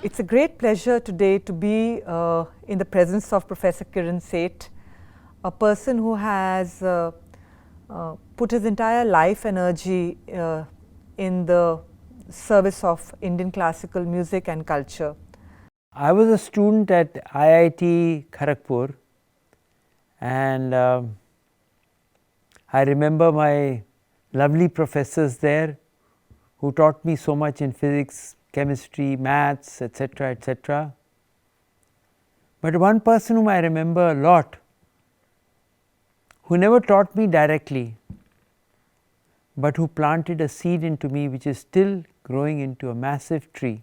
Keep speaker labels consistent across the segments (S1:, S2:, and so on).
S1: It's a great pleasure today to be in the presence of Professor Kiran Seth, a person who has put his entire life energy in the service of Indian classical music and culture.
S2: I was a student at IIT Kharagpur, and I remember my lovely professors there who taught me so much in physics, chemistry, maths, etc., etc. But one person whom I remember a lot, who never taught me directly, but who planted a seed into me which is still growing into a massive tree.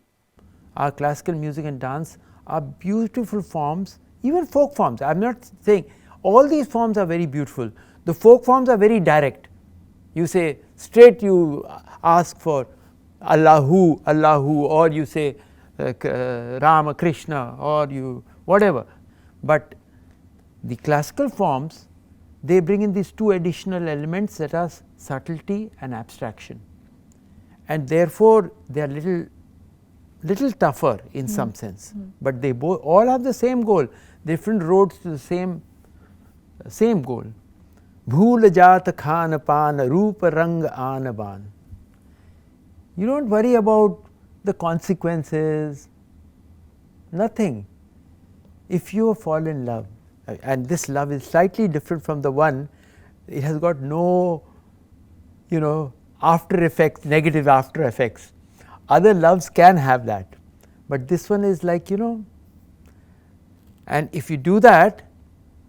S2: Our classical music and dance are beautiful forms, even folk forms. I am not saying all these forms are very beautiful. The folk forms are very direct. You say straight, you ask for Allahu, Allahu, or you say Rama, Krishna, or you whatever. But the classical forms, they bring in these two additional elements, that are subtlety and abstraction, and therefore they are little tougher in some sense, but they both all have the same goal, different roads to the same goal. Bhool jaat khan pan roop rang aan ban. You don't worry about the consequences, nothing. If you fall in love, and this love is slightly different from the one, it has got no, after effects, negative after effects. Other loves can have that, but this one is like, and if you do that,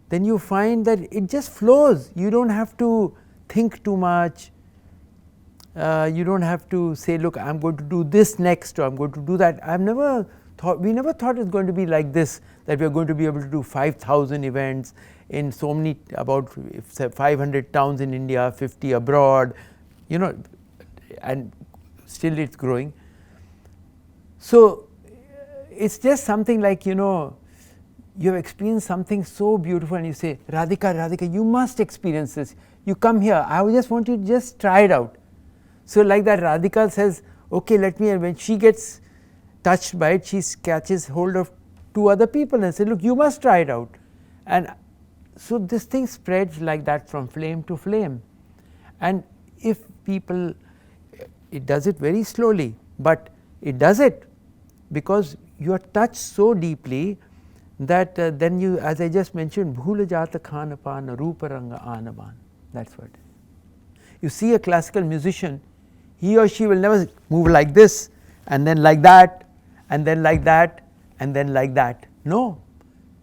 S2: then you find that it just flows. You don't have to think too much. You don't have to say, look, I am going to do this next, or I am going to do that. We never thought it's going to be like this, that we are going to be able to do 5,000 events in so many, about 500 towns in India, 50 abroad, and still it's growing. So it's just something like, you have experienced something so beautiful and you say, Radhika, you must experience this. You come here, I just want you to just try it out. So like that, Radhika says, okay, let me, and when she gets touched by it, she catches hold of two other people and says, look, you must try it out. And so this thing spreads like that from flame to flame. And if people, it does it very slowly, but it does it because you are touched so deeply that then you, as I just mentioned, bhool jaat khan pan roop rang aan ban. That's what. You see a classical musician, he or she will never move like this, and then like that, and then like that, and then like that. No.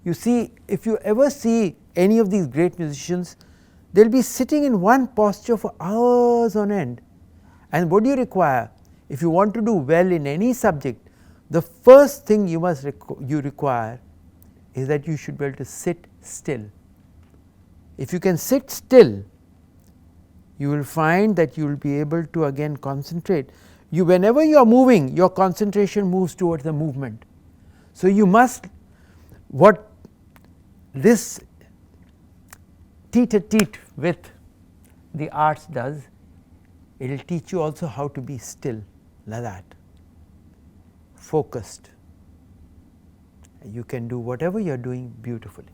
S2: You see, if you ever see any of these great musicians, they will be sitting in one posture for hours on end. And what do you require? If you want to do well in any subject, the first thing you require is that you should be able to sit still. If you can sit still, you will find that you will be able to again concentrate. Whenever you are moving, your concentration moves towards the movement. So you must, what this tete-a-tete with the arts does, it will teach you also how to be still, like that, focused. You can do whatever you are doing beautifully.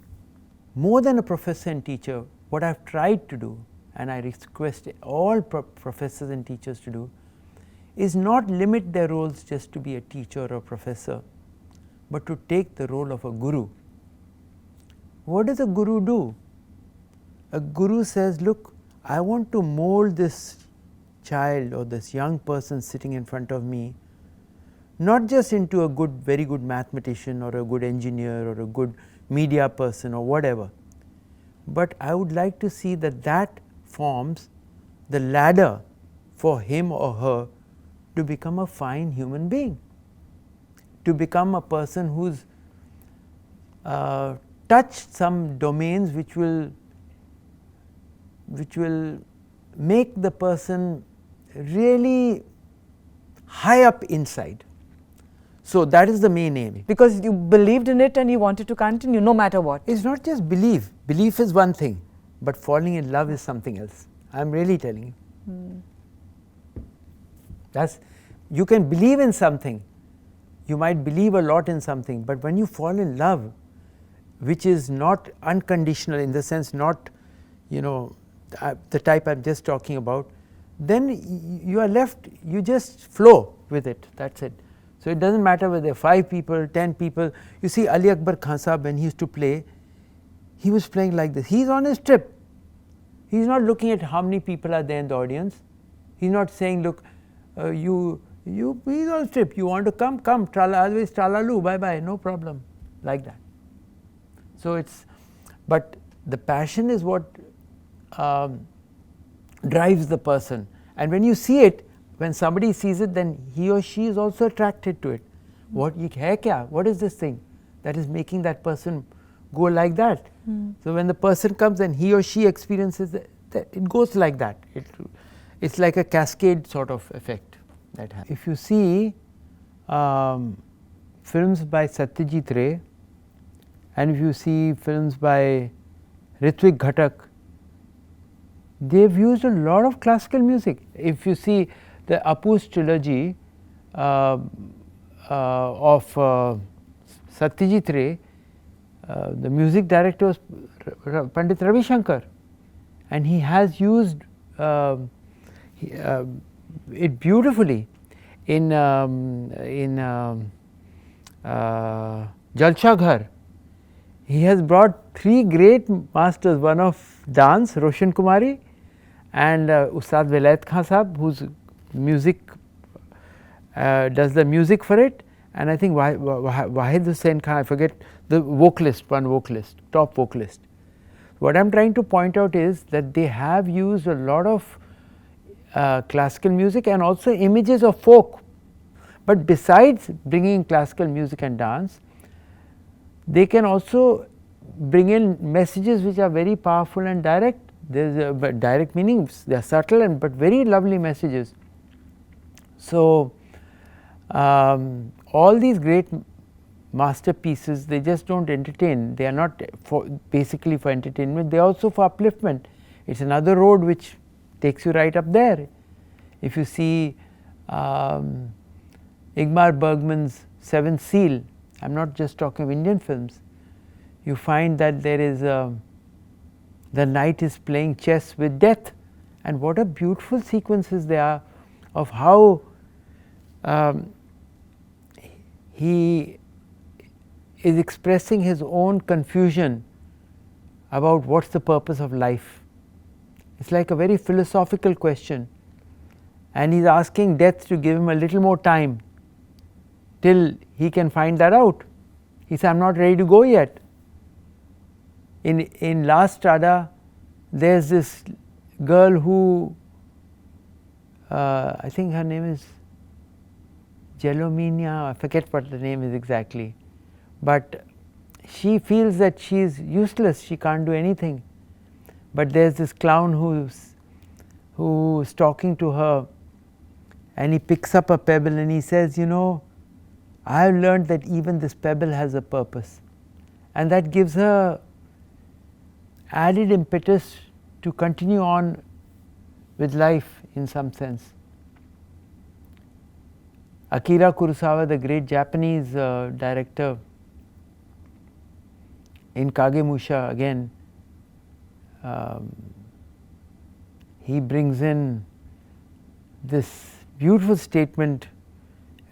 S2: More than a professor and teacher, what I have tried to do, and I request all professors and teachers to do, is not limit their roles just to be a teacher or a professor, but to take the role of a guru. What does a guru do? A guru says, look, I want to mold this child or this young person sitting in front of me, not just into a very good mathematician or a good engineer or a good media person or whatever, but I would like to see that forms the ladder for him or her to become a fine human being, to become a person who's touch some domains which will make the person really high up inside. So, that is the main aim.
S1: Because you believed in it and you wanted to continue no matter what.
S2: It is not just belief, belief is one thing, but falling in love is something else. I am really telling you. That's, you can believe in something, you might believe a lot in something, but when you fall in love, which is not unconditional, in the sense not, you know, the type I am just talking about, then you are left, you just flow with it, that is it. So, it does not matter whether there are 5 people, 10 people. You see Ali Akbar Khan Sahab, when he used to play, he was playing like this. He is on his trip. He is not looking at how many people are there in the audience. He is not saying, look, he is on his trip. You want to come, come. Otherwise, tralalu, bye bye, no problem, like that. So, it's, but the passion is what drives the person, and when you see it, when somebody sees it, then he or she is also attracted to it. What hai kya? What is this thing that is making that person go like that? So, when the person comes and he or she experiences it, it goes like that. It's like a cascade sort of effect that happens. If you see films by Satyajit Ray, and if you see films by Ritvik Ghatak, they have used a lot of classical music. If you see the Apu's trilogy of Satyajit Ray, the music director was Pandit Ravi Shankar, and he has used it beautifully in Jalsha Ghar. He has brought 3 great masters, one of dance, Roshan Kumari, and Ustad Velayat Khan Sahab, whose music does the music for it, and I think Wahid Hussain Khan, I forget the vocalist, one vocalist, top vocalist. What I am trying to point out is that they have used a lot of classical music and also images of folk, but besides bringing classical music and dance, they can also bring in messages which are very powerful and direct. There is a direct meaning, they are subtle and but very lovely messages. So, all these great masterpieces, they just do not entertain, they are not basically for entertainment, they are also for upliftment. It is another road which takes you right up there. If you see Ingmar Bergman's Seventh Seal, I am not just talking of Indian films, you find that there is the knight is playing chess with death, and what a beautiful sequences they are of how he is expressing his own confusion about what is the purpose of life. It is like a very philosophical question, and he is asking death to give him a little more time till he can find that out. He said, I am not ready to go yet. In Last Strada, there is this girl who I think her name is Jelomina, I forget what the name is exactly, but she feels that she is useless, she can't do anything, but there is this clown who is talking to her, and he picks up a pebble and he says, you know, I have learned that even this pebble has a purpose, and that gives her added impetus to continue on with life in some sense. Akira Kurosawa, the great Japanese director, in Kagemusha again, he brings in this beautiful statement,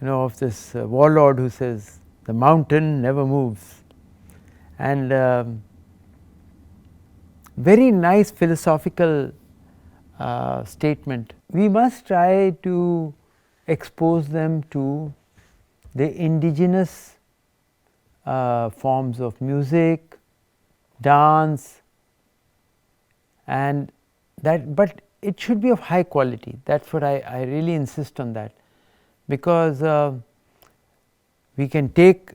S2: you know, of this warlord who says, the mountain never moves, and very nice philosophical statement. We must try to expose them to the indigenous forms of music, dance, and that, but it should be of high quality. That is what I really insist on that, because we can take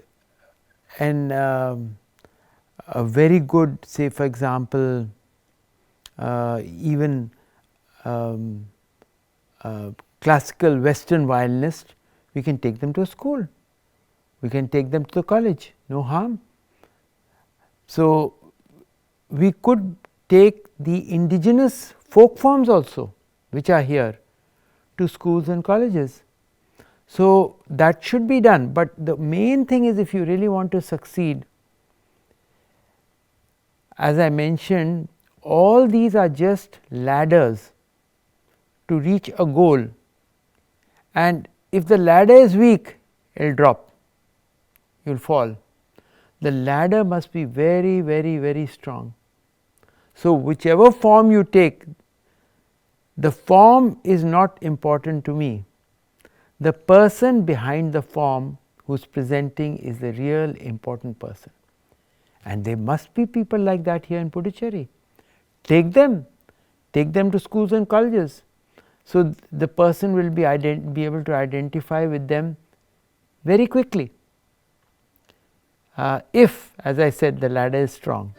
S2: an a very good, say for example, even classical Western violinist, we can take them to a school, we can take them to the college, no harm. So, we could take the indigenous folk forms also, which are here, to schools and colleges. So, that should be done, but the main thing is, if you really want to succeed, as I mentioned, all these are just ladders to reach a goal, and if the ladder is weak, it will drop, you will fall. The ladder must be very, very, very strong. So, whichever form you take, the form is not important to me. The person behind the form who is presenting is the real important person, and there must be people like that here in Puducherry. Take them to schools and colleges. So, the person will be able to identify with them very quickly, if, as I said, the ladder is strong.